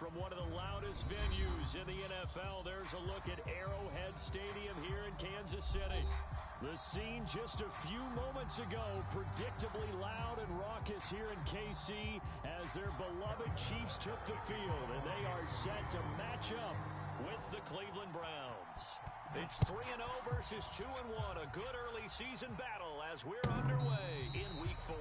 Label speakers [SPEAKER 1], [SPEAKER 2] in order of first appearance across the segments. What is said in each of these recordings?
[SPEAKER 1] from one of the loudest venues in the NFL. There's a look at Arrowhead Stadium here in Kansas City. The scene just a few moments ago, predictably loud and raucous here in KC as their beloved Chiefs took the field, and they are set to match up with the Cleveland Browns. It's 3-0 versus 2-1, a good early season battle as we're underway in Week 4.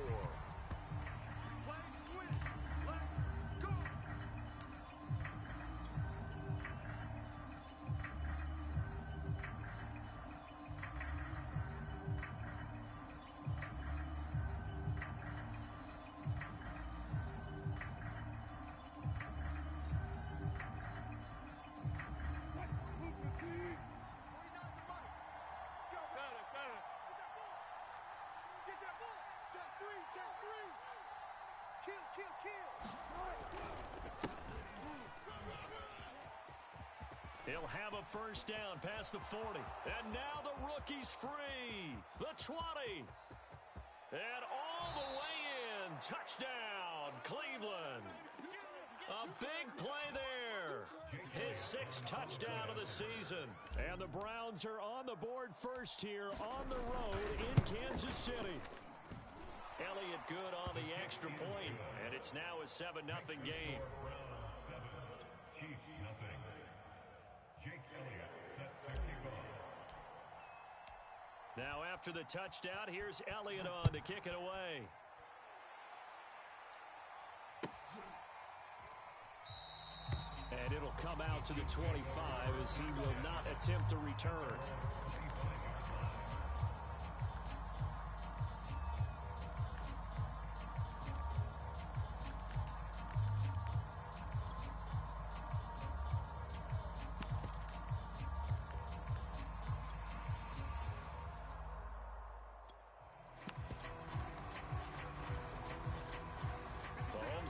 [SPEAKER 1] He'll have a first down past the 40. And now the rookie's free. The 20. And all the way in. Touchdown, Cleveland. A big play there. His 6th touchdown of the season. And the Browns are on the board first here on the road in Kansas City. Elliott good on the extra point. And it's now a 7-0 game. Now after the touchdown, here's Elliott on to kick it away. And it'll come out to the 25 as he will not attempt to return.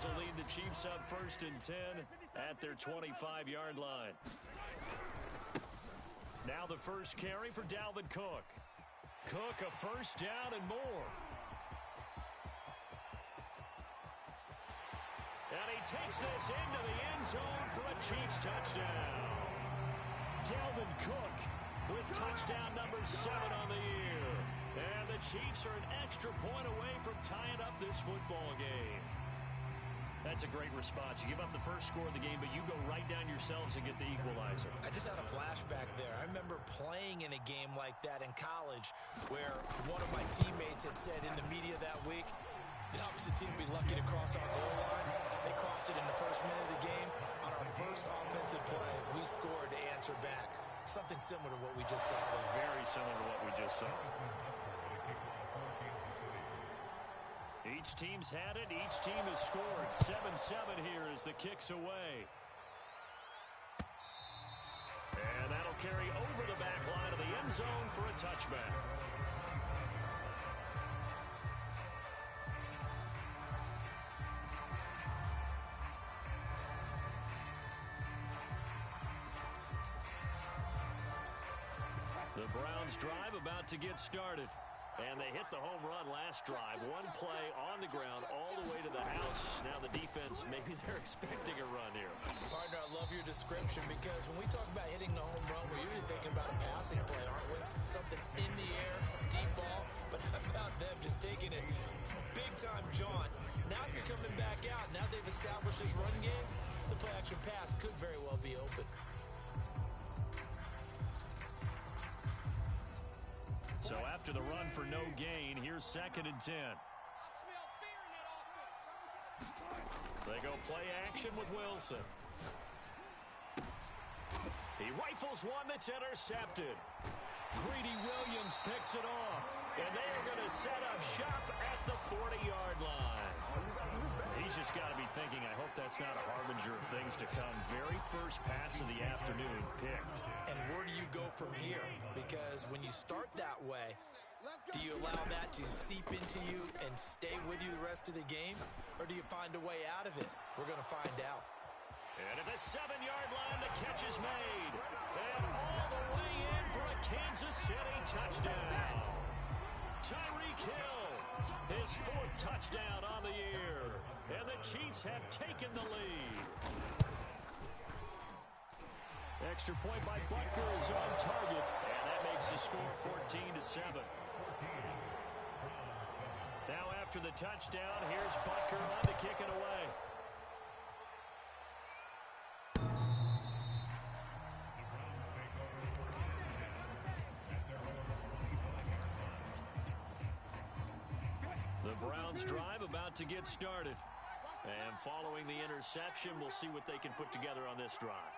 [SPEAKER 1] Will lead the Chiefs up 1st and 10 at their 25-yard line. Now the first carry for Dalvin Cook. Cook a first down and more. And he takes this into the end zone for a Chiefs touchdown. Dalvin Cook with touchdown number 7 on the year. And the Chiefs are an extra point away from tying up this football game. That's a great response. You give up the first score of the game, but you go right down yourselves and get the equalizer.
[SPEAKER 2] I just had a flashback there. I remember playing in a game like that in college where one of my teammates had said in the media that week, the opposite team would be lucky to cross our goal line. They crossed it in the first minute of the game. On our first offensive play, we scored to answer back. Something similar to what we just saw there.
[SPEAKER 1] Very similar to what we just saw. Each team's had it. Each team has scored. 7-7 here as the kick's away. And that'll carry over the back line of the end zone for a touchback. The Browns drive about to get started. And they hit the home run last drive. One play on the ground all the way to the house. Now the defense, maybe they're expecting a run here.
[SPEAKER 2] Partner, I love your description because when we talk about hitting the home run, we're usually thinking about a passing play, aren't we? Something in the air, deep ball. But how about them just taking it big-time jaunt? Now if you're coming back out, now they've established this run game, the play-action pass could very well be open.
[SPEAKER 1] So after the run for no gain, here's 2nd and 10. They go play action with Wilson. He rifles one that's intercepted. Greedy Williams picks it off. And they are going to set up shop at the 40-yard line. He's just got to be thinking, I hope that's not a harbinger of things to come. Very first pass of the afternoon picked.
[SPEAKER 2] And where do you go from here? Because when you start that way, do you allow that to seep into you and stay with you the rest of the game? Or do you find a way out of it? We're going to find out.
[SPEAKER 1] And at the 7-yard line, the catch is made. And all the way in for a Kansas City touchdown. Tyreek Hill, his 4th touchdown on the year. And the Chiefs have taken the lead. extra point by Butker is on target, and that makes the score 14-7. Now after the touchdown, here's Butker on to kick it away. The Browns drive about to get started. And following the interception, we'll see what they can put together on this drive.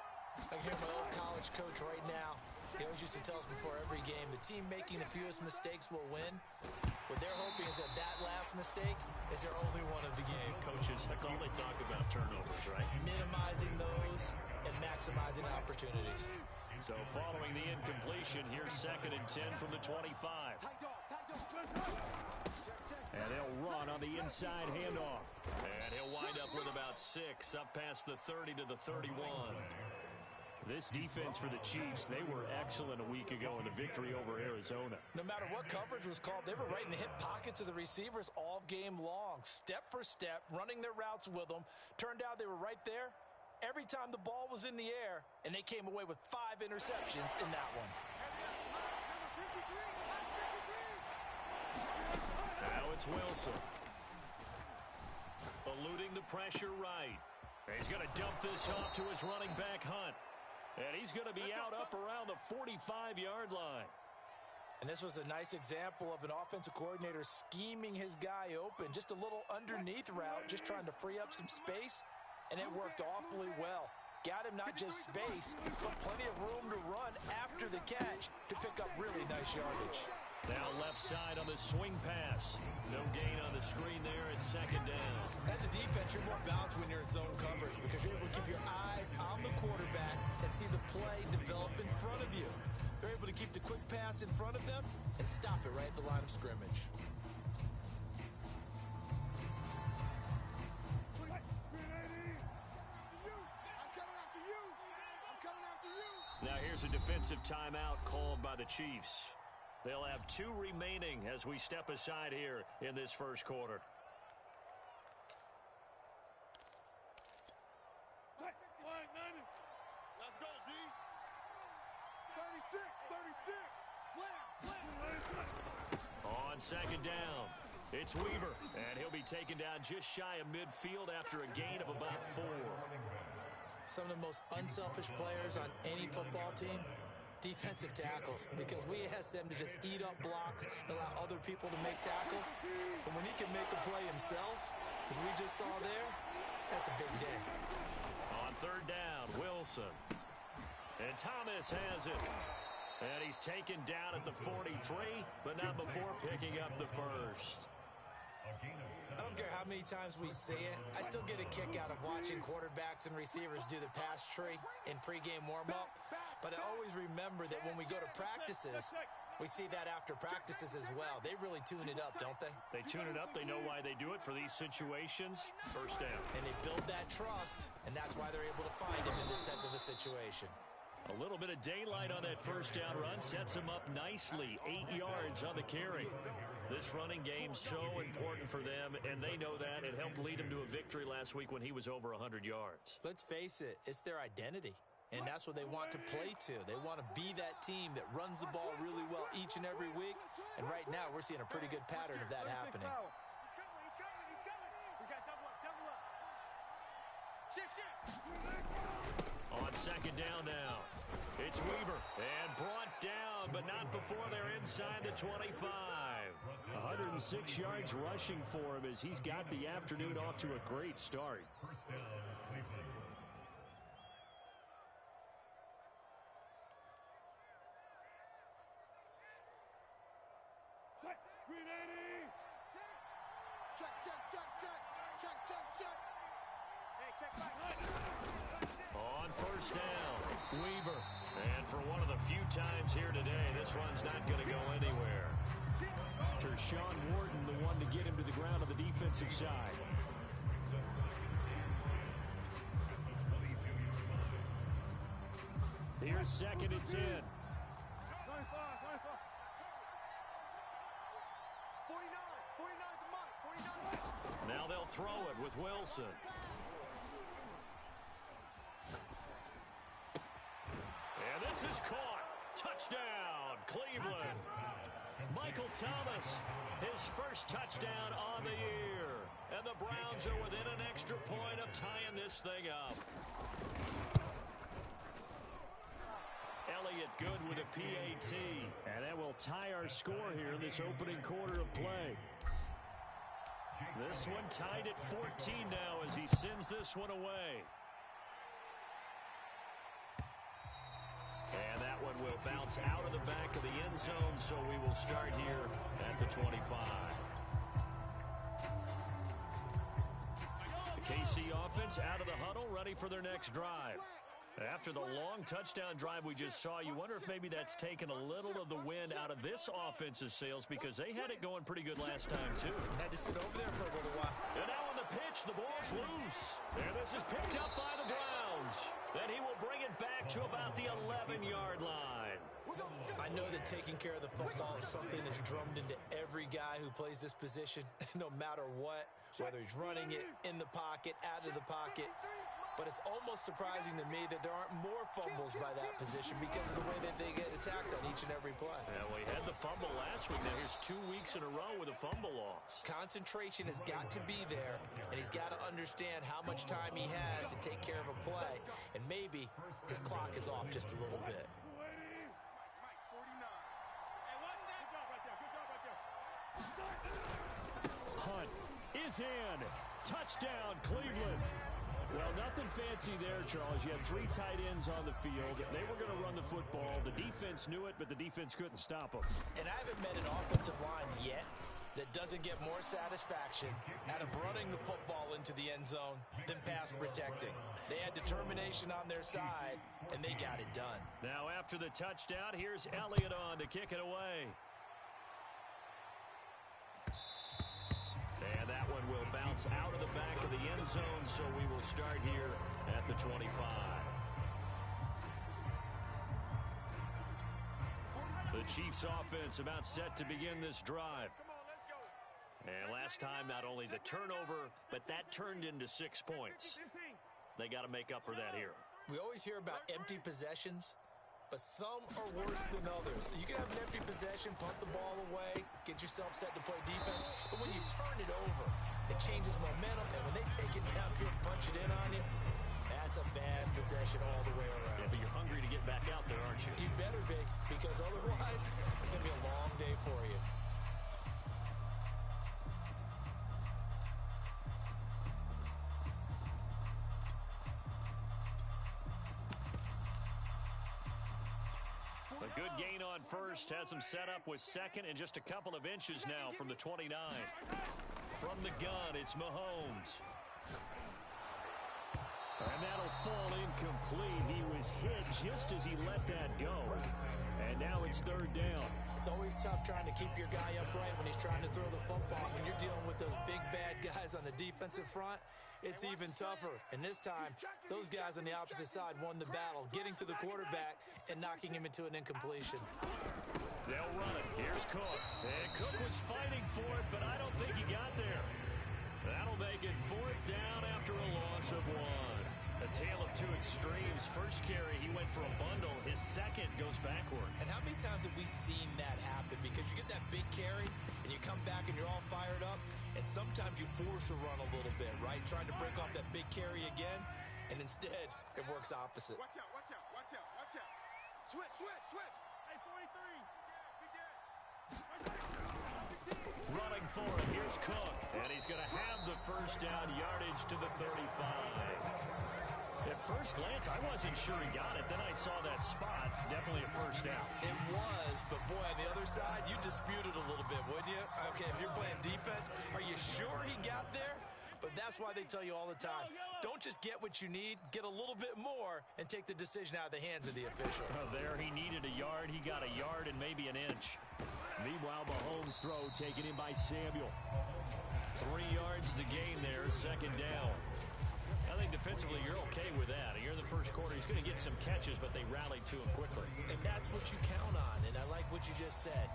[SPEAKER 2] I hear my old college coach right now. He always used to tell us before every game, the team making the fewest mistakes will win. What they're hoping is that that last mistake is their only one of the game.
[SPEAKER 1] Coaches, that's all they talk about, turnovers, right?
[SPEAKER 2] Minimizing those and maximizing opportunities.
[SPEAKER 1] So following the incompletion, here's 2nd and 10 from the 25. And they'll run on the inside handoff. And he'll wind up with about 6, up past the 30 to the 31. This defense for the Chiefs, they were excellent a week ago in the victory over Arizona.
[SPEAKER 2] No matter what coverage was called, they were right in the hip pockets of the receivers all game long. Step for step, running their routes with them. Turned out they were right there every time the ball was in the air, and they came away with 5 interceptions in that one.
[SPEAKER 1] Now it's Wilson. Eluding the pressure right. He's going to dump this off to his running back, Hunt. And he's going to be out up around the 45-yard line.
[SPEAKER 2] And this was a nice example of an offensive coordinator scheming his guy open. Just a little underneath route, just trying to free up some space. And it worked awfully well. Got him not just space, but plenty of room to run after the catch to pick up really nice yardage.
[SPEAKER 1] Now left side on the swing pass. No gain on the screen there at 2nd down.
[SPEAKER 2] As a defense, you're more balanced when you're in zone coverage because you're able to keep your eyes on the quarterback and see the play develop in front of you. They're able to keep the quick pass in front of them and stop it right at the line of scrimmage.
[SPEAKER 1] Now here's a defensive timeout called by the Chiefs. They'll have 2 remaining as we step aside here in this first quarter.
[SPEAKER 3] Let's go, D. 36, 36. Slam.
[SPEAKER 1] On 2nd down, it's Weaver, and he'll be taken down just shy of midfield after a gain of about 4.
[SPEAKER 2] Some of the most unselfish players on any football team, defensive tackles, because we ask them to just eat up blocks and allow other people to make tackles. But when he can make a play himself, as we just saw there, that's a big day.
[SPEAKER 1] On 3rd down, Wilson. And Thomas has it. And he's taken down at the 43, but not before picking up the first.
[SPEAKER 2] I don't care how many times we see it. I still get a kick out of watching quarterbacks and receivers do the pass tree in pregame warm-up. But I always remember that when we go to practices, we see that after practices as well. They really tune it up, don't they?
[SPEAKER 1] They tune it up. They know why they do it for these situations. First down.
[SPEAKER 2] And they build that trust, and that's why they're able to find him in this type of a situation.
[SPEAKER 1] A little bit of daylight on that first down run sets him up nicely. 8 yards on the carry. This running game's so important for them, and they know that. It helped lead them to a victory last week when he was over 100 yards.
[SPEAKER 2] Let's face it, it's their identity, and that's what they want to play to. They want to be that team that runs the ball really well each and every week, and right now we're seeing a pretty good pattern of that happening.
[SPEAKER 3] He's coming. We got double up. Shift.
[SPEAKER 1] On 2nd down now, it's Weaver, and brought down, but not before they're inside the 25. 106 yards rushing for him as he's got the afternoon off to a great start.
[SPEAKER 3] Check. Hey, check back.
[SPEAKER 1] On 1st down, Weaver. And for one of the few times here today, this run's not going to go anywhere. Tershawn Wharton, the one to get him to the ground on the defensive side. Here's 2nd and 10.
[SPEAKER 3] 49 the mark. 49.
[SPEAKER 1] Now they'll throw it with Wilson. is caught. Touchdown, Cleveland. Michael Thomas, his first touchdown on the year. And the Browns are within an extra point of tying this thing up. Elliott good with a PAT. And that will tie our score here in this opening quarter of play. This one tied at 14 now as he sends this one away. And that one will bounce out of the back of the end zone, so we will start here at the 25. The KC offense out of the huddle, ready for their next drive. After the long touchdown drive we just saw, you wonder if maybe that's taken a little of the wind out of this offense's sails because they had it going pretty good last time, too.
[SPEAKER 2] Had to sit over there for a little while.
[SPEAKER 1] And now on the pitch, the ball's loose. And this is picked up by the Browns. Then he will bring it back to about the 11-yard line.
[SPEAKER 2] I know that taking care of the football is something that's drummed into every guy who plays this position, no matter what, whether he's running it, in the pocket, out of the pocket. But it's almost surprising to me that there aren't more fumbles by that position because of the way that they get attacked on each and every play.
[SPEAKER 1] Yeah, we had the fumble last week. Now here's 2 weeks in a row with a fumble loss.
[SPEAKER 2] Concentration has got to be there, and he's got to understand how much time he has to take care of a play. And maybe his clock is off just a little bit.
[SPEAKER 1] Hunt is in. Touchdown, Cleveland. Well, nothing fancy there, Charles. You had 3 tight ends on the field. They were going to run the football. The defense knew it, but the defense couldn't stop them.
[SPEAKER 2] And I haven't met an offensive line yet that doesn't get more satisfaction out of running the football into the end zone than pass protecting. They had determination on their side, and they got it done.
[SPEAKER 1] Now, after the touchdown, here's Elliott on to kick it away. And that one will bounce out of the back of the end zone, so we will start here at the 25. The Chiefs offense about set to begin this drive. And last time, not only the turnover, but that turned into 6 points. They got to make up for that here.
[SPEAKER 2] We always hear about empty possessions, but some are worse than others. You can have an empty possession, pump the ball away, get yourself set to play defense, but when you turn it over, it changes momentum, and when they take it downfield, punch it in on you, that's a bad possession all the way around.
[SPEAKER 1] Yeah, but you're hungry to get back out there, aren't you?
[SPEAKER 2] You better be, because otherwise, it's going to be a long day for you.
[SPEAKER 1] A good gain on first has him set up with second and just a couple of inches now from the 29. From the gun, it's Mahomes. And that'll fall incomplete. He was hit just as he let that go. And now it's 3rd down.
[SPEAKER 2] It's always tough trying to keep your guy upright when he's trying to throw the football. When you're dealing with those big, bad guys on the defensive front, it's even tougher. And this time, those guys on the opposite side won the battle, getting to the quarterback and knocking him into an incompletion.
[SPEAKER 1] They'll run it. Here's Cook. And Cook was fighting for it, but I don't think he got there. That'll make it 4th down after a loss of 1. A tale of 2 extremes. First carry, he went for a bundle. His second goes backward.
[SPEAKER 2] And how many times have we seen that happen? Because you get that big carry, and you come back and you're all fired up, and sometimes you force a run a little bit, right? Trying to break off that big carry again, and instead, it works opposite.
[SPEAKER 3] Watch out, watch out, watch out, watch out. Switch, switch, switch. Hey, 43.
[SPEAKER 1] Running for it, here's Cook. And he's going to have the first down, yardage to the 35. At first glance, I wasn't sure he got it. Then I saw that spot. Definitely a first down.
[SPEAKER 2] It was, but boy, on the other side, you disputed a little bit, wouldn't you? Okay, if you're playing defense, are you sure he got there? But that's why they tell you all the time, don't just get what you need, get a little bit more, and take the decision out of the hands of the official.
[SPEAKER 1] There, he needed a yard. He got a yard and maybe an inch. Meanwhile, Mahomes' throw taken in by Samuel. 3 yards the gain there, 2nd down. I think defensively you're okay with that. Here in the first quarter, he's going to get some catches, but they rallied to him quickly.
[SPEAKER 2] And that's what you count on, and I like what you just said.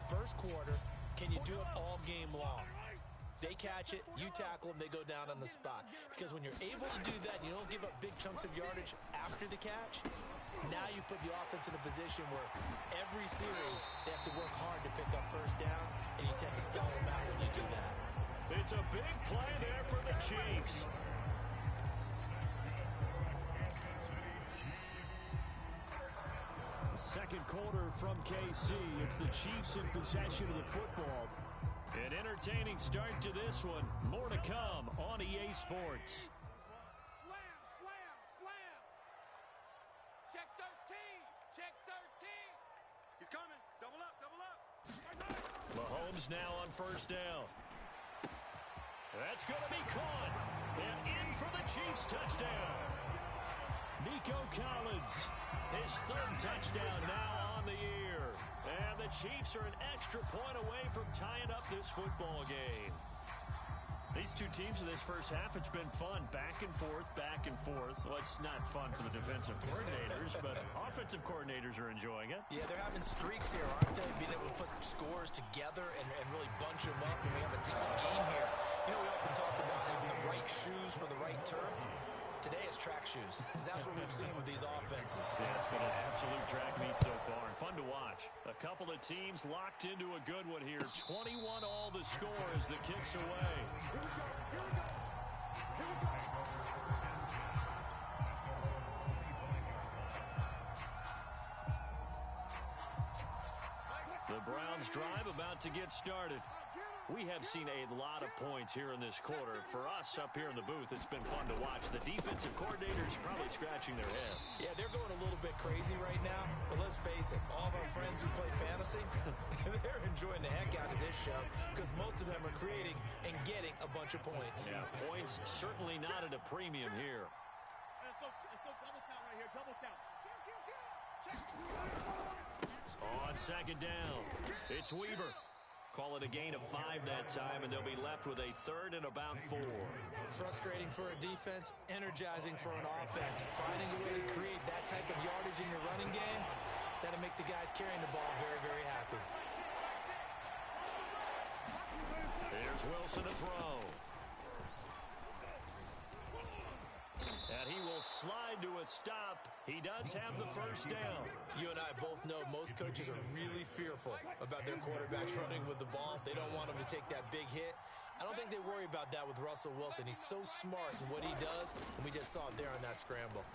[SPEAKER 2] First quarter, can you do it all game long? They catch it, you tackle them, they go down on the spot. Because when you're able to do that, you don't give up big chunks of yardage after the catch, now you put the offense in a position where every series they have to work hard to pick up first downs, and you tend to stall them out when you do that.
[SPEAKER 1] It's a big play there for the Chiefs. Second quarter from KC. It's the Chiefs in possession of the football. An entertaining start to this one. More to come on EA Sports.
[SPEAKER 3] Slam, slam, slam. Check 13. Check 13. He's coming. Double up, double up.
[SPEAKER 1] Mahomes now on first down. That's going to be caught. And in for the Chiefs touchdown. Nico Collins, his third touchdown now on the year. And the Chiefs are an extra point away from tying up this football game. These two teams in this first half, it's been fun. Back and forth, back and forth. Well, it's not fun for the defensive coordinators, but offensive coordinators are enjoying it.
[SPEAKER 2] Yeah, they're having streaks here, aren't they? Being able to put scores together and really bunch them up, and we have a tight game here. You know, we often talk about having the right shoes for the right turf. Today it's track shoes. That's what we've seen with these offenses.
[SPEAKER 1] Yeah, it's been an absolute track meet so far, and fun to watch. A couple of teams locked into a good one here. 21 all the score as the kick's away.
[SPEAKER 3] Here we go. Here we go. Here we go.
[SPEAKER 1] The Browns drive about to get started. We have seen a lot of points here in this quarter. For us up here in the booth, it's been fun to watch. The defensive coordinators probably scratching their heads.
[SPEAKER 2] Yeah, they're going a little bit crazy right now, but let's face it, all of our friends who play fantasy, they're enjoying the heck out of this show because most of them are creating and getting a bunch of points.
[SPEAKER 1] Yeah, points certainly not at a premium here.
[SPEAKER 3] Let's go double count right here. Double count. Check.
[SPEAKER 1] On second down, it's Weaver. Call it a gain of 5 that time, and they'll be left with a third and about 4.
[SPEAKER 2] Frustrating for a defense, energizing for an offense. Finding a way to create that type of yardage in your running game, that'll make the guys carrying the ball very, very happy.
[SPEAKER 1] Here's Wilson to throw. And he will slide to a stop. He does have the first down.
[SPEAKER 2] You and I both know most coaches are really fearful about their quarterbacks running with the ball. They don't want them to take that big hit. I don't think they worry about that with Russell Wilson. He's so smart in what he does, and we just saw it there on that scramble.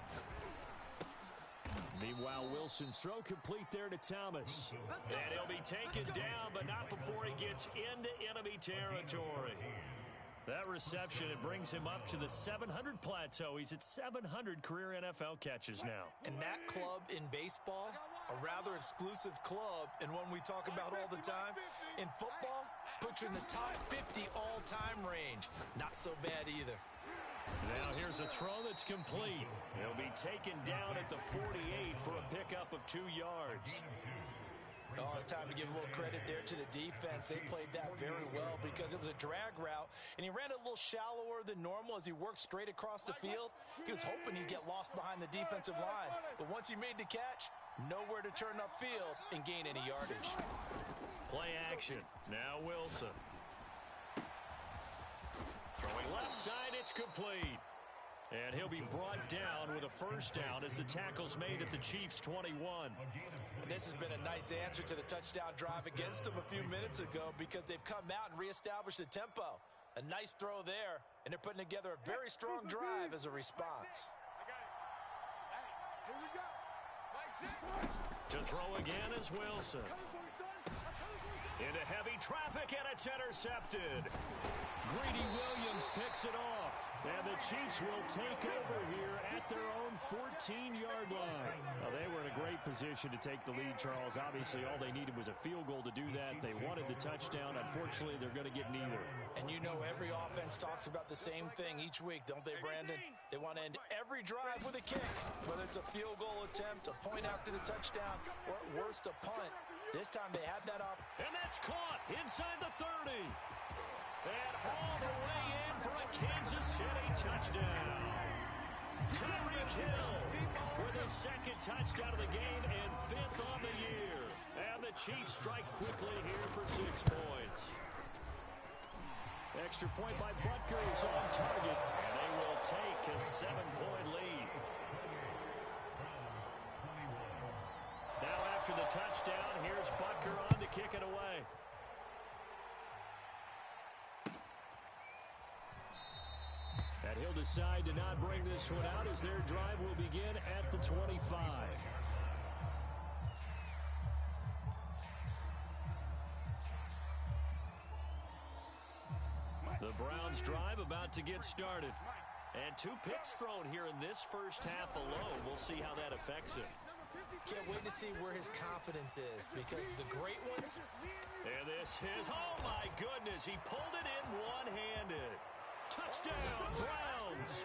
[SPEAKER 1] Meanwhile, Wilson's throw complete there to Thomas. And he'll be taken down, but not before he gets into enemy territory. That reception, it brings him up to the 700 plateau. He's at 700 career NFL catches now.
[SPEAKER 2] And that club in baseball, a rather exclusive club, and one we talk about all the time. In football, puts you in the top 50 all-time range. Not so bad either.
[SPEAKER 1] Now here's a throw that's complete. He'll be taken down at the 48 for a pickup of 2 yards.
[SPEAKER 2] Oh, it's time to give a little credit there to the defense. They played that very well because it was a drag route, and he ran a little shallower than normal as he worked straight across the field. He was hoping he'd get lost behind the defensive line, but once he made the catch, nowhere to turn upfield and gain any yardage.
[SPEAKER 1] Play action. Now Wilson. Throwing left side, it's complete. And he'll be brought down with a first down as the tackle's made at the Chiefs' 21.
[SPEAKER 2] And this has been a nice answer to the touchdown drive against them a few minutes ago because they've come out and reestablished the tempo. A nice throw there, and they're putting together a very strong drive as a response.
[SPEAKER 3] I got it. Hey, here we go.
[SPEAKER 1] To throw again is Wilson.
[SPEAKER 3] Coming for you, son. I'm coming for you, son.
[SPEAKER 1] Into heavy traffic, and it's intercepted. Greedy Williams picks it off. And the Chiefs will take over here at their own 14-yard line. Now, they were in a great position to take the lead, Charles. Obviously, all they needed was a field goal to do that. They wanted the touchdown. Unfortunately, they're going to get neither.
[SPEAKER 2] And you know every offense talks about the same thing each week, don't they, Brandon? They want to end every drive with a kick, whether it's a field goal attempt, a point after the touchdown, or at worst, a punt. This time they had that off.
[SPEAKER 1] And that's caught inside the 30. And all the way in for a Kansas City touchdown. Tyreek Hill with his second touchdown of the game and 5th on the year. And the Chiefs strike quickly here for 6 points. Extra point by Butker is on target, and they will take a 7-point lead. Now after the touchdown, here's Butker on to kick it away. And he'll decide to not bring this one out as their drive will begin at the 25. The Browns drive about to get started. And 2 picks thrown here in this first half alone. We'll see how that affects him.
[SPEAKER 2] Can't wait to see where his confidence is, because the great ones...
[SPEAKER 1] And this is, oh my goodness, he pulled it in one-handed. Touchdown, Browns.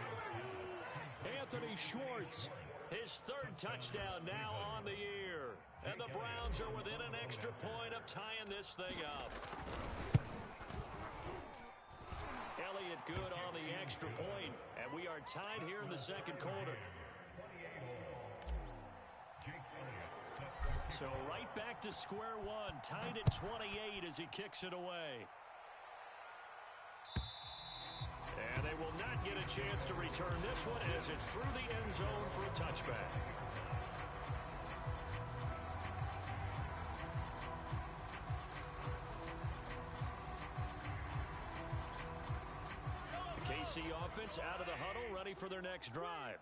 [SPEAKER 1] Anthony Schwartz, his 3rd touchdown now on the year. And the Browns are within an extra point of tying this thing up. Elliott good on the extra point, and we are tied here in the second quarter. So right back to square one, tied at 28 as he kicks it away. And they will not get a chance to return this one as it's through the end zone for a touchback. KC offense out of the huddle, ready for their next drive.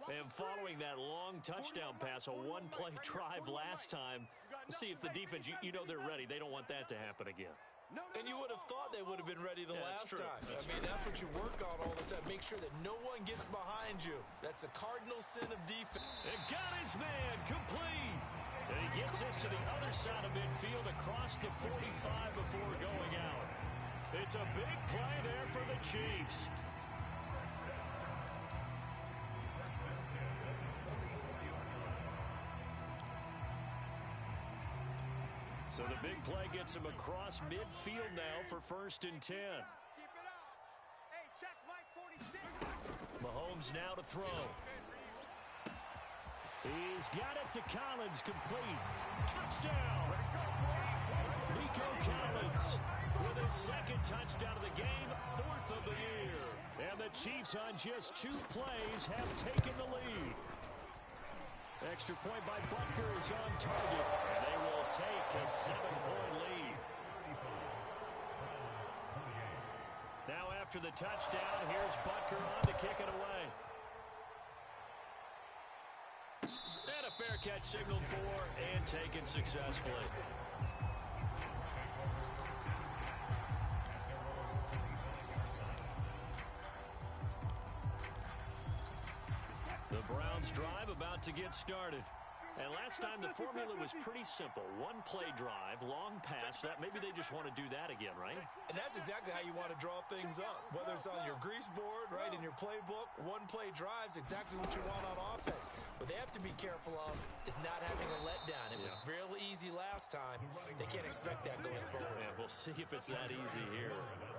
[SPEAKER 1] And following that long touchdown pass, a one-play drive last time, we'll see if the defense, you know they're ready. They don't want that to happen again.
[SPEAKER 2] And you would have thought they would have been ready the last time. That's what you work on all the time. Make sure that no one gets behind you. That's the cardinal sin of defense.
[SPEAKER 1] And got his man complete. And he gets this to the other side of midfield across the 45 before going out. It's a big play there for the Chiefs. So the big play gets him across midfield now for 1st and 10. Mahomes now to throw. He's got it to Collins, complete. Touchdown! Nico Collins with his 2nd touchdown of the game, 4th of the year. And the Chiefs on just 2 plays have taken the lead. Extra point by Butker is on target, and they will take a 7-point lead. Now after the touchdown, here's Butker on to kick it away. And a fair catch signaled for and taken successfully. The Browns drive about to get started. And last time the formula was pretty simple. 1-play drive, long pass. That maybe they just want to do that again, right?
[SPEAKER 2] And that's exactly how you want to draw things up. Whether it's on your grease board, right, in your playbook, 1-play drive's exactly what you want on offense. What they have to be careful of is not having a letdown. It was real easy last time. They can't expect that going forward.
[SPEAKER 1] Yeah, we'll see if it's that easy here.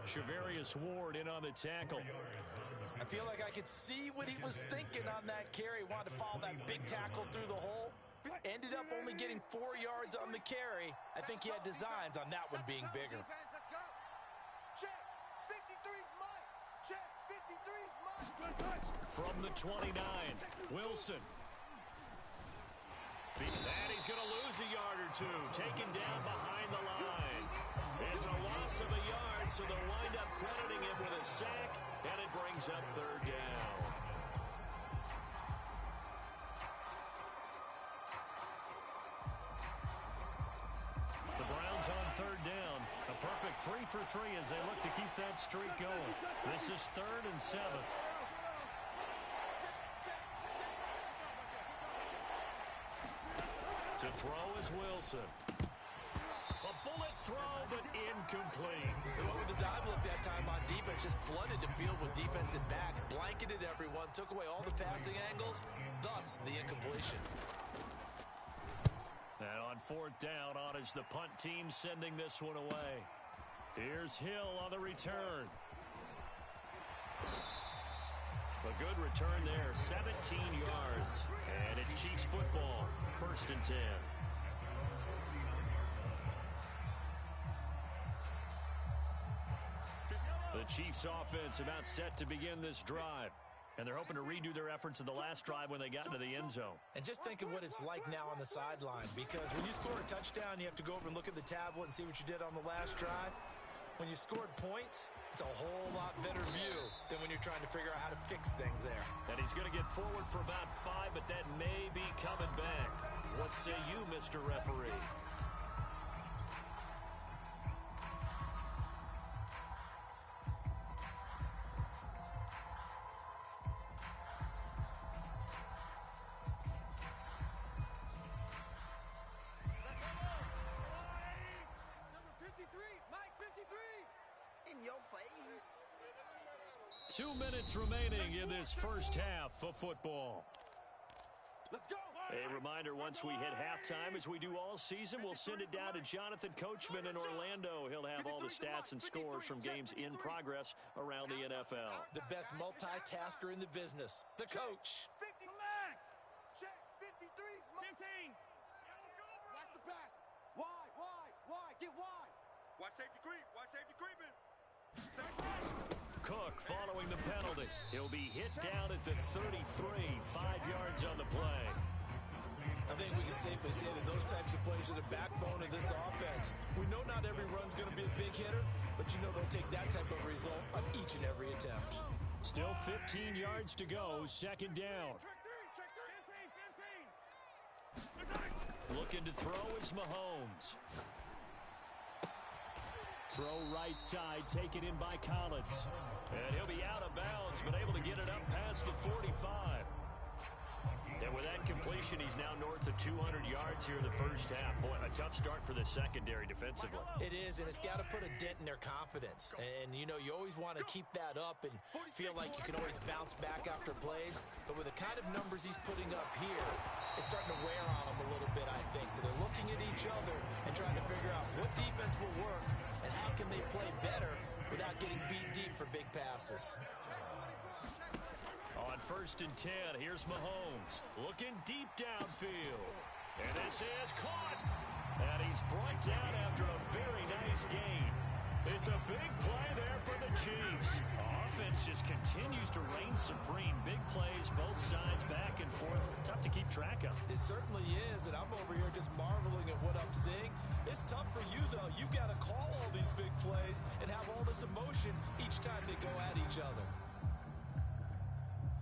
[SPEAKER 1] Shavarius Ward in on the tackle.
[SPEAKER 2] I feel like I could see what he was thinking on that carry. Wanted to follow that big tackle through the hole. Ended up only getting 4 yards on the carry. I think he had designs on that one being bigger.
[SPEAKER 3] Check. 53's mine. Check. 53's mine.
[SPEAKER 1] From the 29, Wilson. And he's going to lose a yard or 2. Taken down behind the line. It's a loss of a yard, so they'll wind up crediting him with a sack, and it brings up 3rd down. The Browns on 3rd down. A perfect 3 for 3 as they look to keep that streak going. This is 3rd and 7. To throw is Wilson. A bullet throw, but incomplete.
[SPEAKER 2] They went with the dive look that time on defense. Just flooded the field with defensive backs. Blanketed everyone. Took away all the passing angles. Thus, the incompletion.
[SPEAKER 1] And on 4th down, on is the punt team sending this one away. Here's Hill on the return. A good return there, 17 yards. And it's Chiefs football, 1st and 10. The Chiefs offense about set to begin this drive. And they're hoping to redo their efforts in the last drive when they got into the end zone.
[SPEAKER 2] And just think of what it's like now on the sideline, because when you score a touchdown, you have to go over and look at the tablet and see what you did on the last drive. When you scored points, it's a whole lot better view than when you're trying to figure out how to fix things there.
[SPEAKER 1] And he's going to get forward for about 5, but that may be coming back. What say you, Mr. Referee?
[SPEAKER 3] Mike 53. In your face.
[SPEAKER 1] 2 minutes remaining in this first half of football.
[SPEAKER 3] Let's go.
[SPEAKER 1] A reminder, once we hit halftime, as we do all season, we'll send it down to Jonathan Coachman in Orlando. He'll have all the stats and scores from games in progress around the NFL.
[SPEAKER 2] The best multitasker in the business, the coach.
[SPEAKER 3] 50. Check. 53. 15. Watch the pass. Wide. Get wide. Watch safety creep. Watch safety creeping.
[SPEAKER 1] Cook following the penalty. He'll be hit down at the 33, 5 yards on the play.
[SPEAKER 2] I think we can safely say that those types of plays are the backbone of this offense. We know not every run's going to be a big hitter, but you know they'll take that type of result on each and every attempt.
[SPEAKER 1] Still 15 yards to go, second down. Looking to throw is Mahomes. Throw right side, taken in by Collins. And he'll be out of bounds, but able to get it up past the 45. And with that completion, he's now north of 200 yards here in the first half. Boy, a tough start for the secondary defensively.
[SPEAKER 2] It is, and it's got to put a dent in their confidence. And, you know, you always want to keep that up and feel like you can always bounce back after plays. But with the kind of numbers he's putting up here, it's starting to wear on them a little bit, I think. So they're looking at each other and trying to figure out what defense will work and how can they play better without getting beat deep for big passes.
[SPEAKER 1] On 1st and 10, here's Mahomes looking deep downfield. And this is caught. And he's brought down after a very nice gain. It's a big play there for the Chiefs. Offense just continues to reign supreme. Big plays, both sides, back and forth. Tough to keep track of.
[SPEAKER 2] It certainly is, and I'm over here just marveling at what I'm seeing. It's tough for you, though. You got to call all these big plays and have all this emotion each time they go at each other.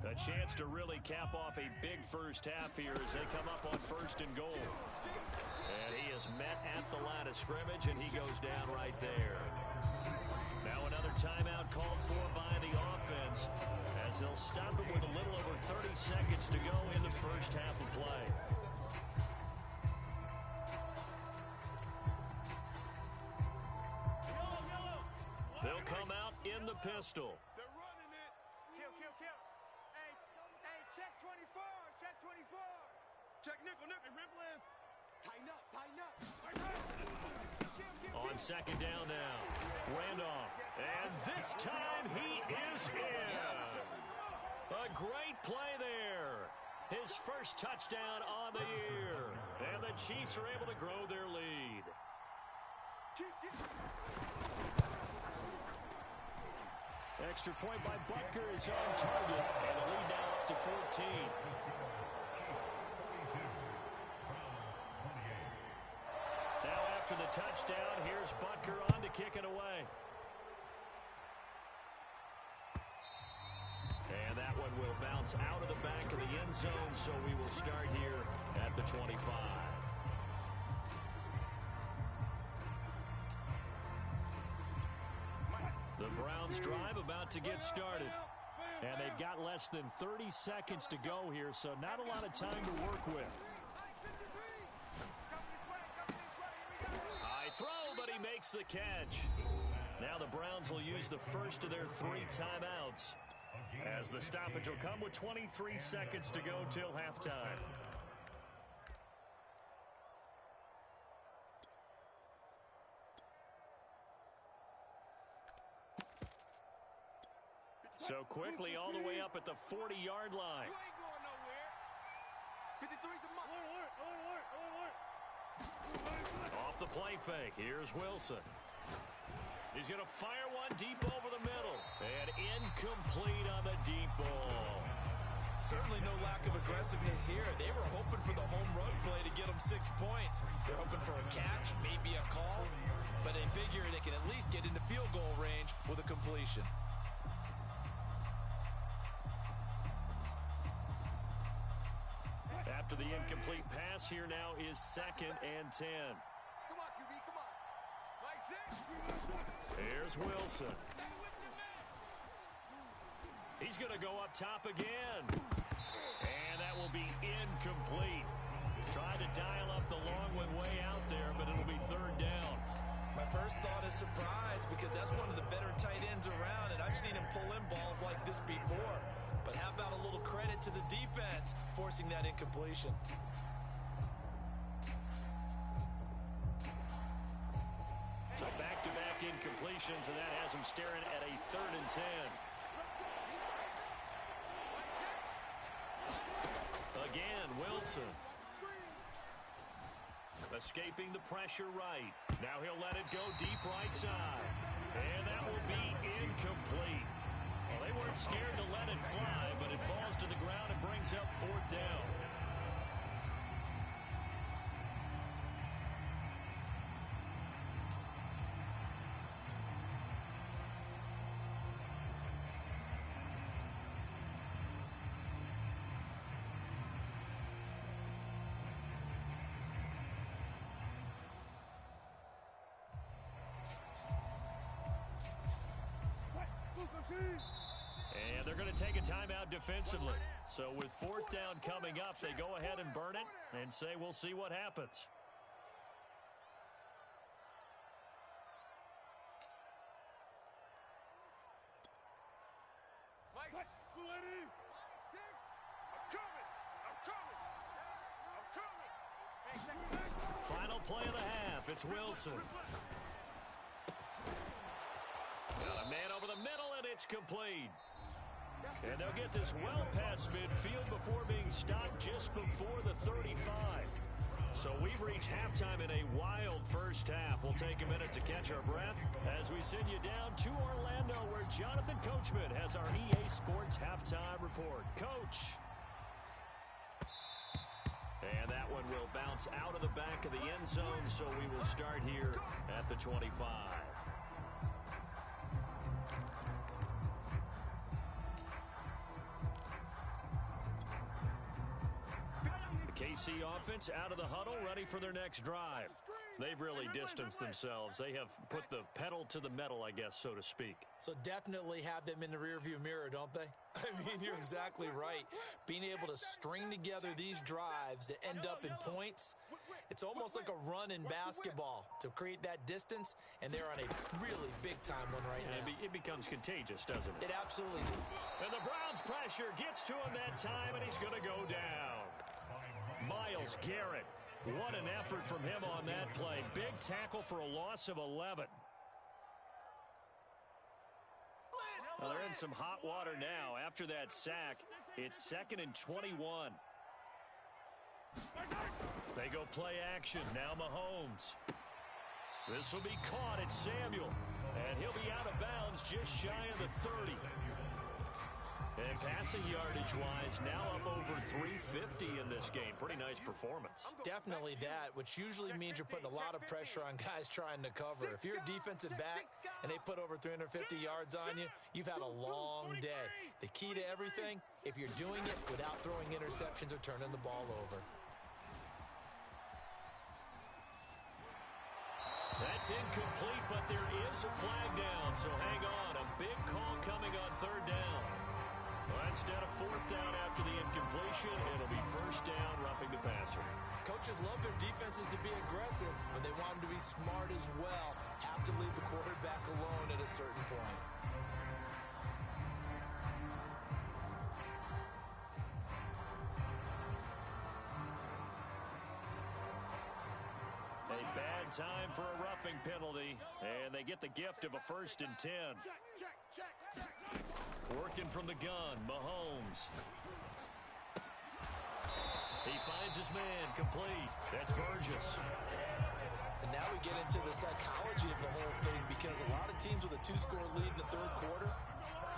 [SPEAKER 1] A chance to really cap off a big first half here as they come up on 1st and goal. And he is met at the line of scrimmage, and he goes down right there. Now another timeout called for by the offense as they'll stop it with a little over 30 seconds to go in the first half of play. They'll come out in the pistol.
[SPEAKER 3] They're running it. Kill. Hey, check 24. Check 24. Check nickel. Ripple is. Tighten up.
[SPEAKER 1] On 2nd down now. Randolph. And this time he is in.
[SPEAKER 3] Yes.
[SPEAKER 1] A great play there. His first touchdown on the year. And the Chiefs are able to grow their lead. Extra point by Butker is on target. And the lead now up to 14. Now after the touchdown, here's Butker on to kick it away. And that one will bounce out of the back of the end zone, so we will start here at the 25. The Browns drive about to get started. And they've got less than 30 seconds to go here, so not a lot of time to work with. High throw, but he makes the catch. Now the Browns will use the first of their 3 timeouts, as the stoppage will come with 23 seconds to go till halftime. So quickly all the way up at the 40-yard line.
[SPEAKER 3] You ain't going nowhere. 53's the mark. Alert.
[SPEAKER 1] Off the play fake, here's Wilson. He's going to fire one deep over the middle. And incomplete on the deep ball.
[SPEAKER 2] Certainly no lack of aggressiveness here. They were hoping for the home run play to get them 6 points. They're hoping for a catch, maybe a call, but they figure they can at least get into field goal range with a completion.
[SPEAKER 1] After the incomplete pass, here now is 2nd and 10.
[SPEAKER 3] Come on, QB, come on. Mike, six.
[SPEAKER 1] Here's Wilson. He's going to go up top again. And that will be incomplete. Tried to dial up the long one way out there, but it'll be 3rd down.
[SPEAKER 2] My first thought is surprise because that's one of the better tight ends around, and I've seen him pull in balls like this before. But how about a little credit to the defense forcing that incompletion?
[SPEAKER 1] So back-to-back incompletions, and that has him staring at a 3rd and 10. Again, Wilson. Escaping the pressure right. Now he'll let it go deep right side. And that will be incomplete. Well, they weren't scared to let it fly, but it falls to the ground and brings up 4th down. And they're going to take a timeout defensively. So with 4th down coming up, they go ahead and burn it and say we'll see what happens.
[SPEAKER 3] Mike, I'm coming. Hey, check it out.
[SPEAKER 1] Final play of the half. It's Wilson. Got a man over the middle, and it's complete. And they'll get this well past midfield before being stopped just before the 35. So we've reached halftime in a wild first half. We'll take a minute to catch our breath as we send you down to Orlando, where Jonathan Coachman has our EA Sports halftime report. Coach. And that one will bounce out of the back of the end zone, so we will start here at the 25. KC offense out of the huddle, ready for their next drive. They've really distanced themselves. They have put the pedal to the metal, I guess, so to speak.
[SPEAKER 2] So definitely have them in the rearview mirror, don't they? I mean, you're exactly right. Being able to string together these drives that end up in points, it's almost like a run in basketball to create that distance, and they're on a really big-time one right now.
[SPEAKER 1] It becomes contagious, doesn't it?
[SPEAKER 2] It absolutely does.
[SPEAKER 1] And the Browns' pressure gets to him that time, and he's going to go down. Myles Garrett, what an effort from him on that play. Big tackle for a loss of 11. Well, they're in some hot water now. After that sack, it's 2nd and 21. They go play action. Now Mahomes. This will be caught. It's Samuel. And he'll be out of bounds just shy of the 30. And passing yardage-wise, now up over 350 in this game. Pretty nice performance.
[SPEAKER 2] Definitely that, which usually means you're putting a lot of pressure on guys trying to cover. If you're a defensive back and they put over 350 yards on you, you've had a long day. The key to everything, if you're doing it without throwing interceptions or turning the ball over.
[SPEAKER 1] That's incomplete, but there is a flag down, so hang on. A big call coming on 3rd down. Well, instead of 4th down after the incompletion, it'll be 1st down, roughing the passer.
[SPEAKER 2] Coaches love their defenses to be aggressive, but they want them to be smart as well. Have to leave the quarterback alone at a certain point.
[SPEAKER 1] A bad time for a roughing penalty, and they get the gift of a 1st and 10. Working from the gun, Mahomes. He finds his man, complete. That's Burgess.
[SPEAKER 2] And now we get into the psychology of the whole thing, because a lot of teams with a 2-score lead in the 3rd quarter,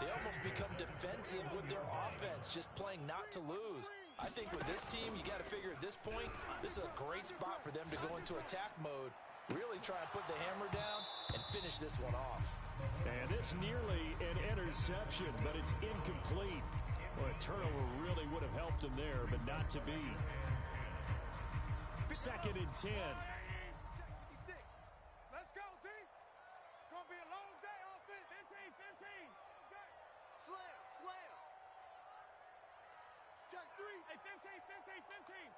[SPEAKER 2] they almost become defensive with their offense, just playing not to lose. I think with this team, you got to figure at this point, this is a great spot for them to go into attack mode, really try and put the hammer down and finish this one off.
[SPEAKER 1] And this nearly an interception, but it's incomplete. Well, a turnover really would have helped him there, but not to be. 2nd and 10.
[SPEAKER 3] Let's go, D. It's going to be a long day, offense. 15. Slam. Check 3. Hey, 15.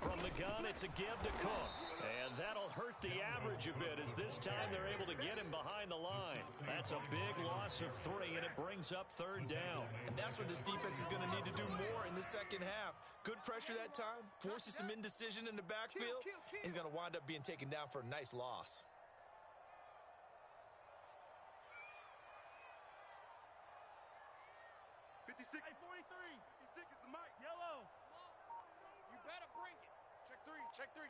[SPEAKER 1] From the gun, it's a give to Cook. And that'll hurt the average a bit as this time they're able to get him behind the line. That's a big loss of 3, and it brings up 3rd down.
[SPEAKER 2] And that's where this defense is going to need to do more in the second half. Good pressure that time, forces some indecision in the backfield. He's going to wind up being taken down for a nice loss.
[SPEAKER 3] Hey, 43. 56 is the mic. Yellow. You better bring it. Check 3.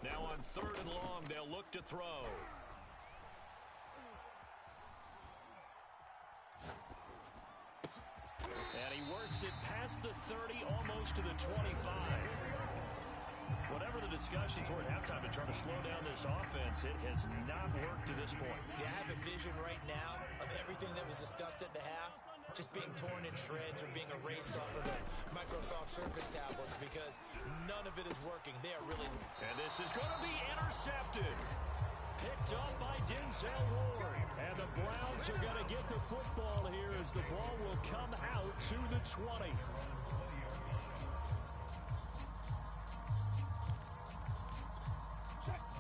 [SPEAKER 1] Now on 3rd and long, they'll look to throw. And he works it past the 30, almost to the 25. Whatever the discussions were at halftime to try to slow down this offense, it has not worked to this point.
[SPEAKER 2] You have a vision right now of everything that was discussed at the half just being torn in shreds or being erased off of the Microsoft Surface tablets because none of it is working. They are really...
[SPEAKER 1] And this is going to be intercepted. Picked up by Denzel Ward. And the Browns are going to get the football here as the ball will come out to the 20.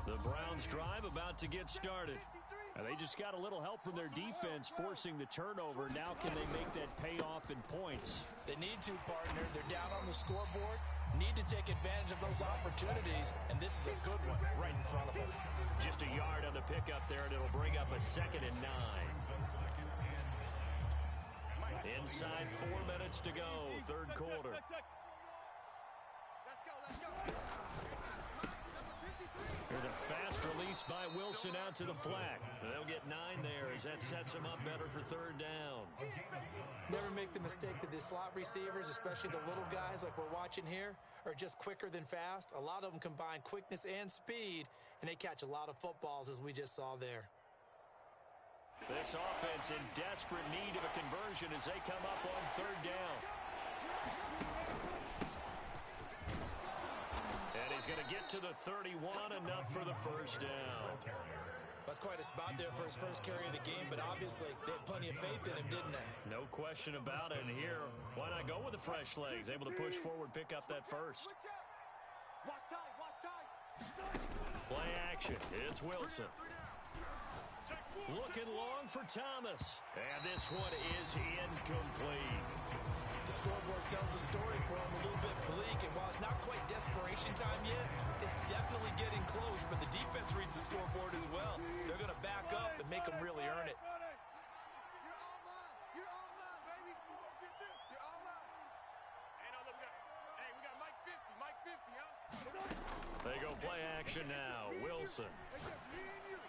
[SPEAKER 1] The Browns drive about to get started. And they just got a little help from their defense forcing the turnover. Now can they make that pay off in points?
[SPEAKER 2] They need to, partner. They're down on the scoreboard. Need to take advantage of those opportunities. And this is a good one right in front of them.
[SPEAKER 1] Just a yard on the pickup there, and it'll bring up a 2nd and 9. Inside 4 minutes to go, 3rd quarter.
[SPEAKER 3] Let's go.
[SPEAKER 1] There's a fast release by Wilson out to the flat. They'll get 9 there as that sets them up better for 3rd down.
[SPEAKER 2] Never make the mistake that the slot receivers, especially the little guys like we're watching here, are just quicker than fast. A lot of them combine quickness and speed, and they catch a lot of footballs as we just saw there.
[SPEAKER 1] This offense in desperate need of a conversion as they come up on 3rd down. And he's going to get to the 31, enough for the 1st down.
[SPEAKER 2] That's quite a spot there for his first carry of the game, but obviously they had plenty of faith in him, didn't they?
[SPEAKER 1] No question about it. And here, why not go with the fresh legs? Able to push forward, pick up that first.
[SPEAKER 3] Watch tight.
[SPEAKER 1] Play action. It's Wilson. Looking long for Thomas. And this one is incomplete.
[SPEAKER 2] The scoreboard tells the story for him a little bit bleak, and while it's not quite desperation time yet, it's definitely getting close, but the defense reads the scoreboard as well. They're going to back up and make them really earn it.
[SPEAKER 3] You're all mine, baby. Get this. You're all mine. Hey, no, look, we got Mike 50, huh?
[SPEAKER 1] They go play action now. Wilson.
[SPEAKER 3] It's just me and you.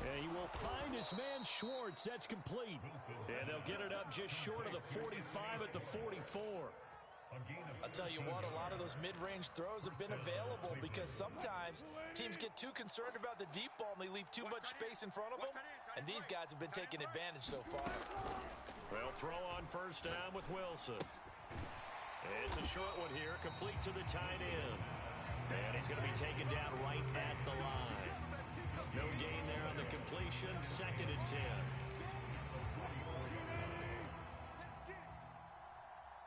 [SPEAKER 1] And he will find his man Schwartz. That's complete. And they'll get it up just short of the 45 at the 44.
[SPEAKER 2] I'll tell you what, a lot of those mid-range throws have been available because sometimes teams get too concerned about the deep ball and they leave too much space in front of them. And these guys have been taking advantage so far.
[SPEAKER 1] They'll throw on 1st down with Wilson. It's a short one here, complete to the tight end. And he's going to be taken down right at the line. No gain there on the completion. 2nd and 10.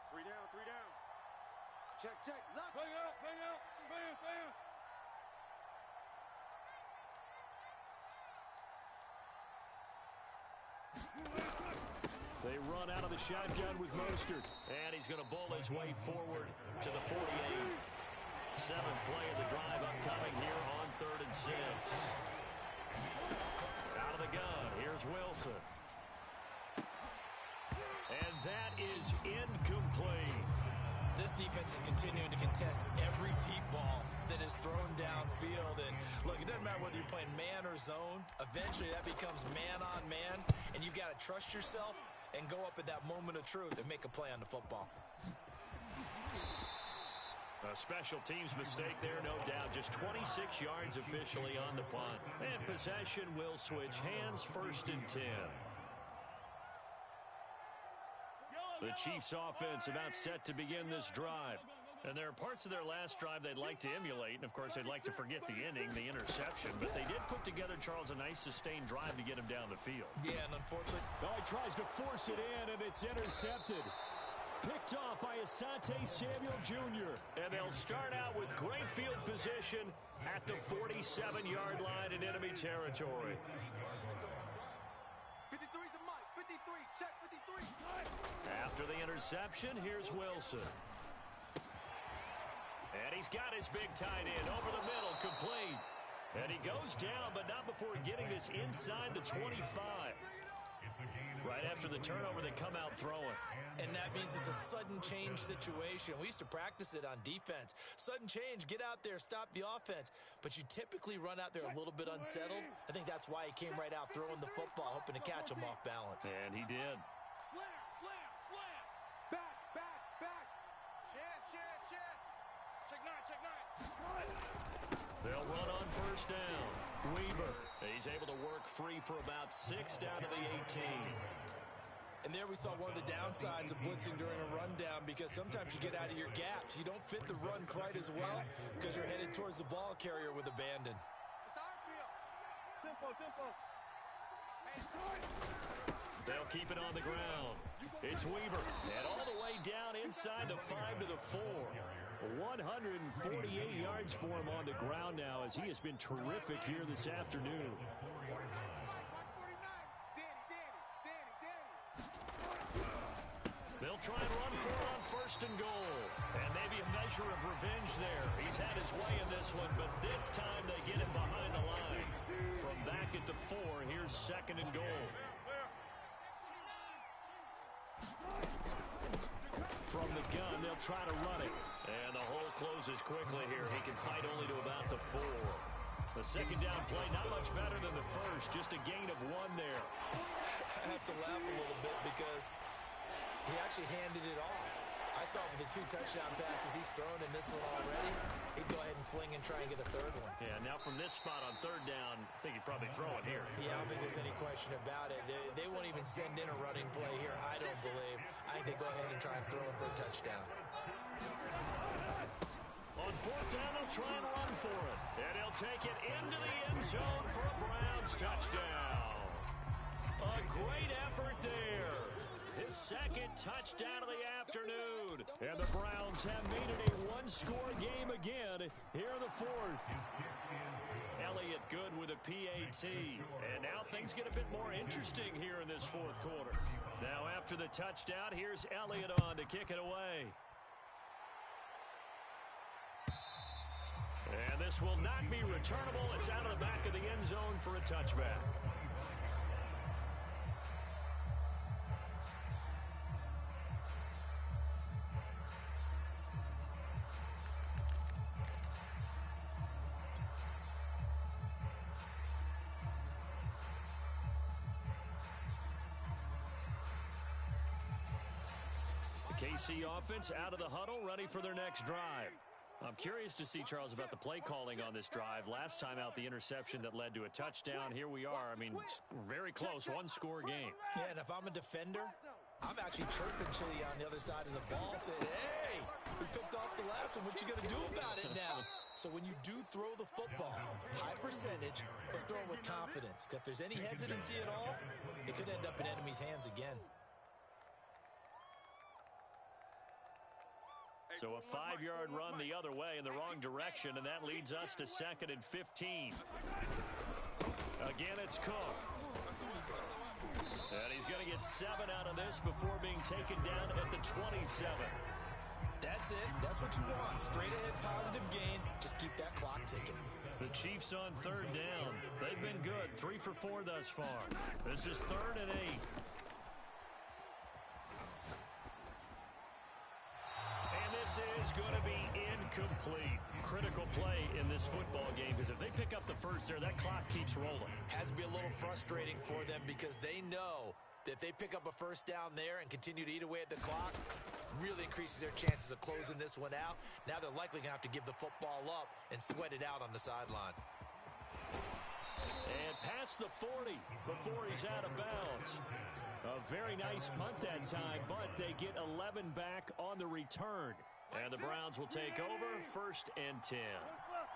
[SPEAKER 3] Three down. Check. Lock. Bang out. Bam.
[SPEAKER 1] They run out of the shotgun with Mostert. And he's going to bull his way forward to the 48. 7th play of the drive upcoming here on 3rd and 6. Out of the gun, here's Wilson. And that is incomplete.
[SPEAKER 2] This defense defense is continuing to contest every deep ball that is thrown downfield. And look, it doesn't matter whether you're playing man or zone. Eventually that becomes man on man, and you've got to trust yourself and go up at that moment of truth and make a play on the football.
[SPEAKER 1] A special teams mistake there, no doubt. Just 26 yards officially on the punt. And possession will switch hands, 1st and 10. The Chiefs offense about set to begin this drive. And there are parts of their last drive they'd like to emulate. And, of course, they'd like to forget the inning, the interception. But they did put together, Charles, a nice sustained drive to get him down the field.
[SPEAKER 2] Yeah, and unfortunately...
[SPEAKER 4] Oh, he tries to force it in, and it's intercepted. Picked off by Asante Samuel Jr.
[SPEAKER 1] And they'll start out with great field position at the 47-yard line in enemy territory.
[SPEAKER 3] 53's the mic. 53. Check 53.
[SPEAKER 1] After the interception, here's Wilson. And he's got his big tight end over the middle, complete. And he goes down, but not before getting this inside the 25. Right after the turnover, they come out throwing.
[SPEAKER 2] And that means it's a sudden change situation. We used to practice it on defense. Sudden change, get out there, stop the offense. But you typically run out there a little bit unsettled. I think that's why he came right out throwing the football, hoping to catch him off balance.
[SPEAKER 1] And he did.
[SPEAKER 3] Slam, slam, slam. Back, back, back. Chance. Check nine.
[SPEAKER 1] They'll run on 1st down. Weaver, he's able to work free for about 6 down to the 18.
[SPEAKER 2] And there we saw one of the downsides of blitzing during a rundown, because sometimes you get out of your gaps. You don't fit the run quite as well because you're headed towards the ball carrier with abandon.
[SPEAKER 3] It's our field. Tempo.
[SPEAKER 1] They'll keep it on the ground. It's Weaver. And all the way down inside the 5 to the 4. 148 yards for him on the ground now, as he has been terrific here this afternoon. They'll try and run for it on 1st and goal. And maybe a measure of revenge there. He's had his way in this one, but this time they get him behind the line. From back at the 4, here's 2nd and goal. From the gun, they'll try to run it. And the hole closes quickly here. He can fight only to about the 4. The 2nd down play, not much better than the first. Just a gain of 1 there.
[SPEAKER 2] I have to laugh a little bit because he actually handed it off. I thought with the 2 touchdown passes he's thrown in this one already, he'd go ahead and fling and try and get a 3rd one.
[SPEAKER 1] Yeah, now from this spot on 3rd down, I think he'd probably throw it here.
[SPEAKER 2] Yeah, I don't think there's any question about it. They won't even send in a running play here, I don't believe. I think they go ahead and try and throw it for a touchdown.
[SPEAKER 1] On 4th down, they'll try and run for it. And he'll take it into the end zone for a Browns touchdown. A great effort there. His 2nd touchdown of the afternoon. And the Browns have made it a 1-score game again here in the 4th. Elliott good with a PAT. And now things get a bit more interesting here in this 4th quarter. Now after the touchdown, here's Elliott on to kick it away. And this will not be returnable. It's out of the back of the end zone for a touchback. The KC offense out of the huddle, ready for their next drive. I'm curious to see, Charles, about the play calling on this drive. Last time out, the interception that led to a touchdown. Here we are. I mean, very close, 1-score game.
[SPEAKER 2] Yeah, and if I'm a defender, I'm actually chirping Chili on the other side of the ball, saying, hey, we picked off the last one. What you going to do about it now? So when you do throw the football, high percentage, but throw it with confidence. Because if there's any hesitancy at all, it could end up in enemy's hands again.
[SPEAKER 1] So a 5-yard run the other way in the wrong direction, and that leads us to 2nd and 15. Again, it's Cook. And he's going to get 7 out of this before being taken down at the 27.
[SPEAKER 2] That's it. That's what you want. Straight ahead positive gain. Just keep that clock ticking.
[SPEAKER 1] The Chiefs on 3rd down. They've been good. 3 for 4 thus far. This is 3rd and 8. This is going to be incomplete. Critical play in this football game because if they pick up the first there, that clock keeps rolling.
[SPEAKER 2] Has to be a little frustrating for them because they know that if they pick up a first down there and continue to eat away at the clock, really increases their chances of closing this one out. Now they're likely going to have to give the football up and sweat it out on the sideline.
[SPEAKER 1] And past the 40 before he's out of bounds. A very nice punt that time, but they get 11 back on the return. And the Browns will take over 1st and 10.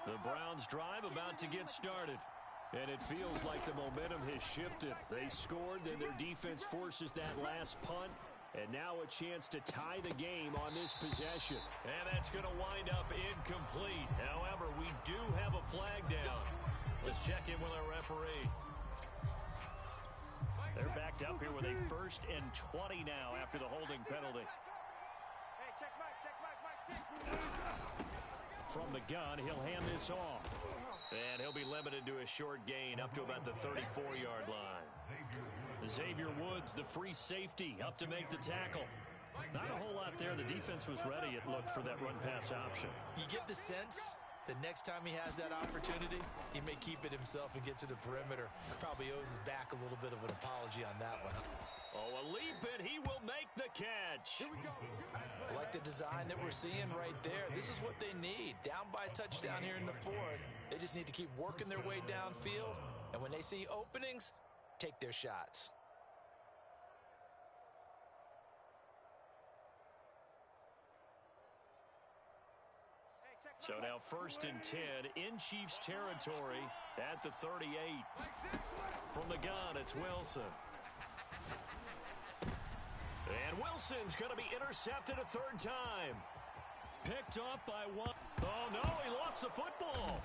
[SPEAKER 1] The Browns drive about to get started. And it feels like the momentum has shifted. They scored, then their defense forces that last punt. And now a chance to tie the game on this possession. And that's going to wind up incomplete. However, we do have a flag down. Let's check in with our referee. They're backed up here with a 1st and 20 now after the holding penalty.
[SPEAKER 3] Hey, check Mike.
[SPEAKER 1] From the gun, he'll hand this off. And he'll be limited to a short gain up to about the 34-yard line. Xavier Woods, the free safety, up to make the tackle. Not a whole lot there. The defense was ready, it looked, for that run-pass option.
[SPEAKER 2] You get the sense the next time he has that opportunity, he may keep it himself and get to the perimeter. Probably owes his back a little bit of an apology on that one.
[SPEAKER 1] Oh, a leap, and he will make the catch.
[SPEAKER 2] I like the design that we're seeing right there. This is what they need. Down by a touchdown here in the 4th. They just need to keep working their way downfield. And when they see openings, take their shots.
[SPEAKER 1] So now 1st and 10 in Chiefs territory at the 38. From the gun, it's Wilson. And Wilson's going to be intercepted a 3rd time. Picked up by one. Oh, no, he lost the football.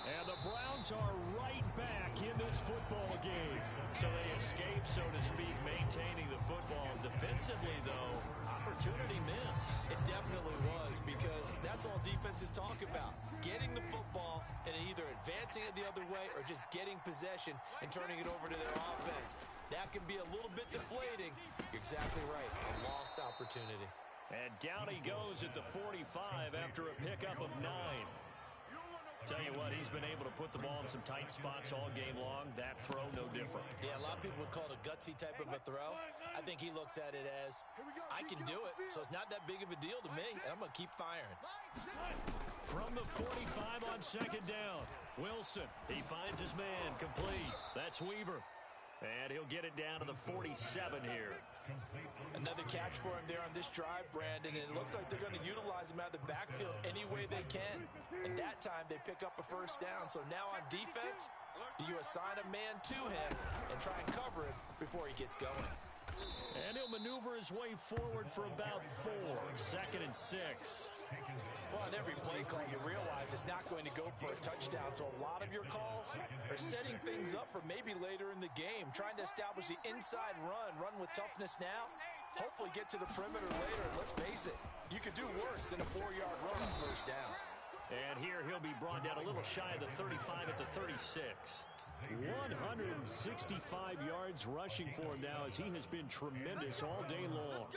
[SPEAKER 1] And the Browns are right back in this football game. So they escape, so to speak, maintaining the football. Defensively, though, opportunity miss.
[SPEAKER 2] It definitely was, because that's all defenses talk about. Getting the football and either advancing it the other way or just getting possession and turning it over to their offense. That can be a little bit deflating. You're exactly right. A lost opportunity.
[SPEAKER 1] And down he goes at the 45 after a pickup of 9. Tell you what, he's been able to put the ball in some tight spots all game long. That throw, no different.
[SPEAKER 2] Yeah, a lot of people would call it a gutsy type of a throw. I think he looks at it as, I can do it, so it's not that big of a deal to me, and I'm going to keep firing.
[SPEAKER 1] From the 45 on 2nd down, Wilson, he finds his man, complete. That's Weaver. And he'll get it down to the 47 here.
[SPEAKER 2] Another catch for him there on this drive, Brandon, and it looks like they're going to utilize him out of the backfield any way they can. And that time, they pick up a 1st down. So now on defense, do you assign a man to him and try and cover him before he gets going?
[SPEAKER 1] And he'll maneuver his way forward for about 4. 2nd and 6.
[SPEAKER 2] Well, on every play call, you realize it's not going to go for a touchdown. So a lot of your calls are setting things up for maybe later in the game, trying to establish the inside run with toughness now, hopefully get to the perimeter later. And let's face it, you could do worse than a 4-yard run on 1st down.
[SPEAKER 1] And here he'll be brought down a little shy of the 35 at the 36. 165 yards rushing for him now as he has been tremendous all day long.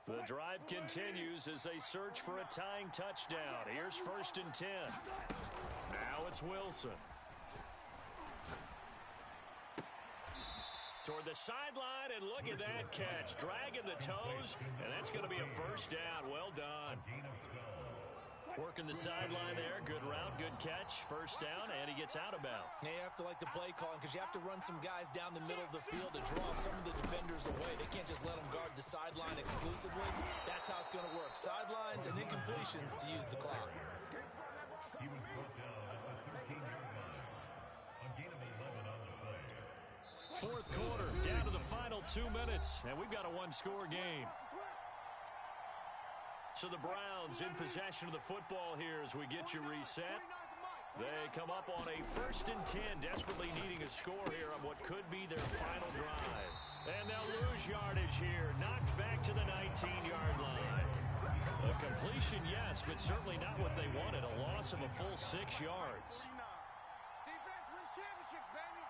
[SPEAKER 1] The drive continues as they search for a tying touchdown. Here's 1st and 10. Now it's Wilson. Toward the sideline, and look at that catch. Dragging the toes, and that's going to be a 1st down. Well done. Working the sideline there. Good route, good catch. 1st down, and he gets out of bounds.
[SPEAKER 2] Now you have to like the play calling because you have to run some guys down the middle of the field to draw some of the defenders away. They can't just let them guard the sideline exclusively. That's how it's going to work. Sidelines and incompletions to use the clock.
[SPEAKER 1] 4th quarter, down to the final 2 minutes, and we've got a 1-score game. So the Browns in possession of the football here as we get you reset. They come up on a 1st and 10, desperately needing a score here on what could be their final drive. And they'll lose yardage here, knocked back to the 19-yard line. A completion, yes, but certainly not what they wanted. A loss of a full 6 yards.
[SPEAKER 3] Defense wins championships, baby.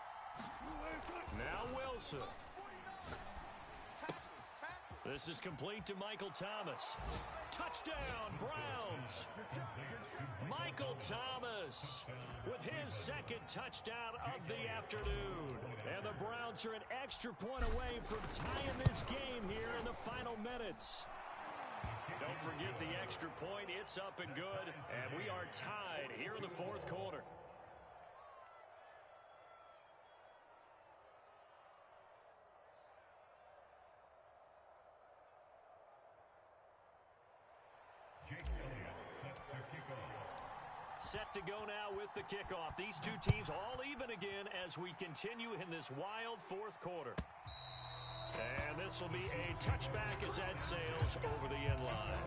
[SPEAKER 1] Now Wilson. This is complete to Michael Thomas. Touchdown, Browns. Michael Thomas with his second touchdown of the afternoon. And the Browns are an extra point away from tying this game here in the final minutes. Don't forget the extra point. It's up and good. And we are tied here in the fourth quarter. Set to go now with the kickoff. These two teams all even again as we continue in this wild fourth quarter. And this will be a touchback as that sails over the end line.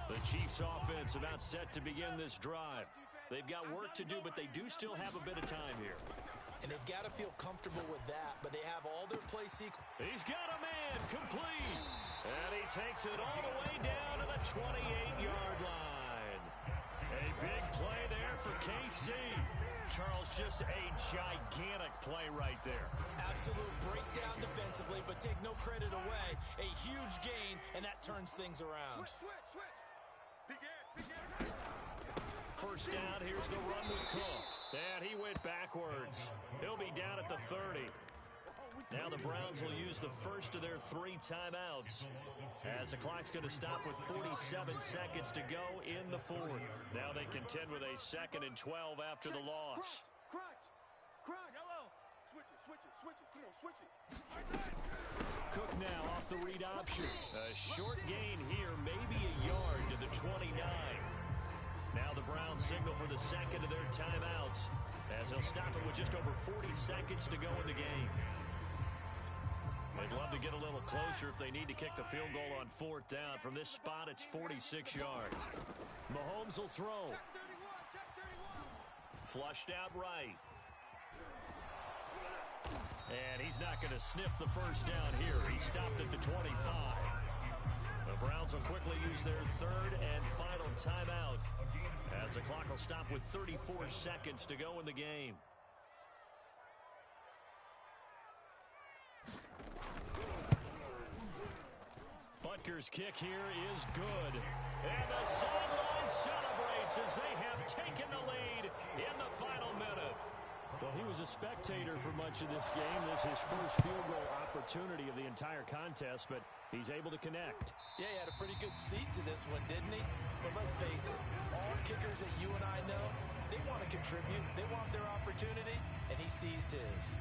[SPEAKER 1] The Chiefs offense about set to begin this drive. They've got work to do, but they do still have a bit of time here.
[SPEAKER 2] And they've got to feel comfortable with that, but they have all their play sequence.
[SPEAKER 1] He's got a man complete. And he takes it all the way down to the 28-yard line. A big play there for KC. Charles, just a gigantic play right there.
[SPEAKER 2] Absolute breakdown defensively, but take no credit away. A huge gain, and that turns things around.
[SPEAKER 3] Switch. Begin.
[SPEAKER 1] First down, here's the run with Cook. And he went backwards. He'll be down at the 30. Now the Browns will use the first of their 3 timeouts as the clock's going to stop with 47 seconds to go in the fourth. Now they contend with a 2nd and 12 after the loss.
[SPEAKER 3] Crunch. Yellow. Switch it. Come on, switch it.
[SPEAKER 1] Cook now off the read option. A short gain here, maybe a yard to the 29. Now the Browns signal for the second of their timeouts as they'll stop it with just over 40 seconds to go in the game. They'd love to get a little closer if they need to kick the field goal on 4th down. From this spot, it's 46 yards. Mahomes will throw. Flushed out right. And he's not going to sniff the first down here. He stopped at the 25. The Browns will quickly use their 3rd and final timeout as the clock will stop with 34 seconds to go in the game. Butker's kick here is good. And the sideline celebrates as they have taken the lead in the final minute.
[SPEAKER 4] Well, he was a spectator for much of this game. This is his first field goal opportunity of the entire contest, but he's able to connect.
[SPEAKER 2] Yeah, he had a pretty good seat to this one, didn't he? But let's face it, all kickers that you and I know, they want to contribute. They want their opportunity, and he seized his.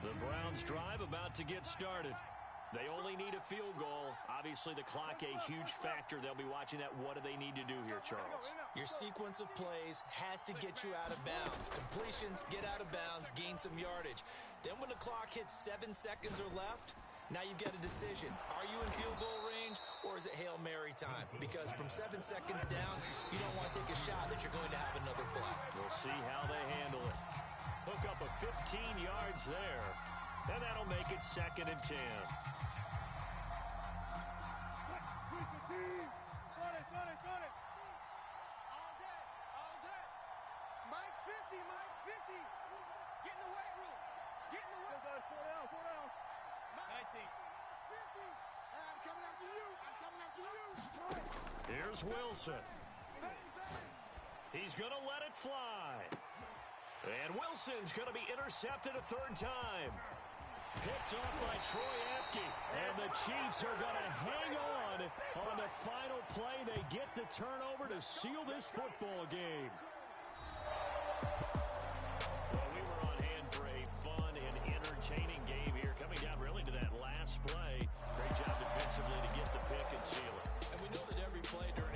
[SPEAKER 1] The Browns drive about to get started. They only need a field goal. Obviously, the clock a huge factor. They'll be watching that. What do they need to do here, Charles?
[SPEAKER 2] Your sequence of plays has to get you out of bounds. Completions, get out of bounds, gain some yardage. Then when the clock hits 7 seconds or left, now you've got a decision. Are you in field goal range, or is it Hail Mary time? Because from 7 seconds down, you don't want to take a shot that you're going to have another play.
[SPEAKER 1] We'll see how they handle it. Hook up a 15 yards there, and that'll make it 2nd and 10.
[SPEAKER 3] Got it. All day. Mike's 50. Get in the weight room. Four down. 19. Mike's 50. I'm coming after you.
[SPEAKER 1] Here's Wilson. He's going to let it fly. And Wilson's going to be intercepted a 3rd time. Picked off by Troy Apke. And the Chiefs are going to hang on the final play. They get the turnover to seal this football game. Well, we were on hand for a fun and entertaining game here. Coming down really to that last play. Great job defensively to get the pick and seal it.
[SPEAKER 2] And we know that every play during